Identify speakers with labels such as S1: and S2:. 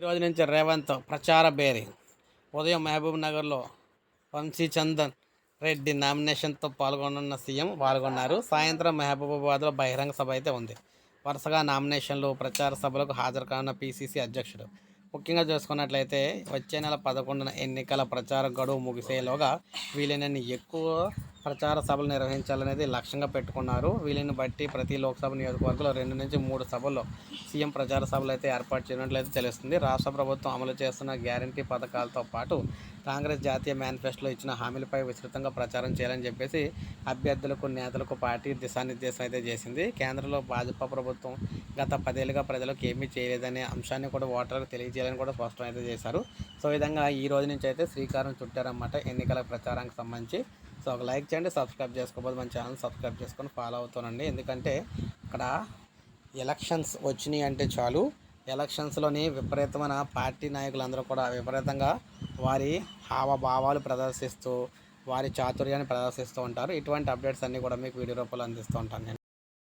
S1: ఈరోజు నుంచి రేవంత్ ప్రచార బేరీ. ఉదయం మహబూబ్ నగర్లో వంశీచందన్ రెడ్డి నామినేషన్తో పాల్గొన్న సీఎం పాల్గొన్నారు. సాయంత్రం మహబూబాబాద్లో బహిరంగ సభ అయితే ఉంది. వరుసగా నామినేషన్లు, ప్రచార సభలకు హాజరు కానున్న పీసీసీ అధ్యక్షుడు. ముఖ్యంగా చూసుకున్నట్లయితే వచ్చే నెల 11న ఎన్నికల ప్రచార గడువు ముగిసేలోగా వీలైనన్ని ఎక్కువ ప్రచార సభలు నిర్వహించాలనేది లక్ష్యంగా పెట్టుకున్నారు. వీళ్ళని బట్టి ప్రతి లోక్సభ నియోజకవర్గంలో 2 నుంచి 3 సభల్లో సీఎం ప్రచార సభలు అయితే ఏర్పాటు చేయనట్లయితే తెలుస్తుంది. రాష్ట్ర ప్రభుత్వం అమలు చేస్తున్న గ్యారంటీ పథకాలతో పాటు కాంగ్రెస్ జాతీయ మేనిఫెస్టోలో ఇచ్చిన హామీలపై విస్తృతంగా ప్రచారం చేయాలని చెప్పేసి అభ్యర్థులకు, నేతలకు పార్టీ దిశానిర్దేశం అయితే చేసింది. కేంద్రంలో భాజపా ప్రభుత్వం గత 10 ఏళ్ళుగా ప్రజలకు ఏమీ చేయలేదనే అంశాన్ని కూడా ఓటర్లకు తెలియజేయాలని కూడా స్పష్టం అయితే చేశారు. సో ఈ విధంగా ఈ రోజు నుంచి అయితే శ్రీకారం చుట్టారన్నమాట ఎన్నికల ప్రచారానికి సంబంధించి. సో ఒక లైక్ చేయండి, సబ్స్క్రైబ్ చేసుకోకపోతే మన ఛానల్ సబ్స్క్రైబ్ చేసుకొని ఫాలో అవుతానండి. ఎందుకంటే ఇక్కడ ఎలక్షన్స్ వచ్చినాయి అంటే చాలు, ఎలక్షన్స్లోని విపరీతమైన పార్టీ నాయకులందరూ కూడా విపరీతంగా వారి హావభావాలు ప్రదర్శిస్తూ వారి చాతుర్యాన్ని ప్రదర్శిస్తూ ఉంటారు. ఇటువంటి అప్డేట్స్ అన్నీ కూడా మీకు వీడియో రూపంలో అందిస్తూ ఉంటాను నేను.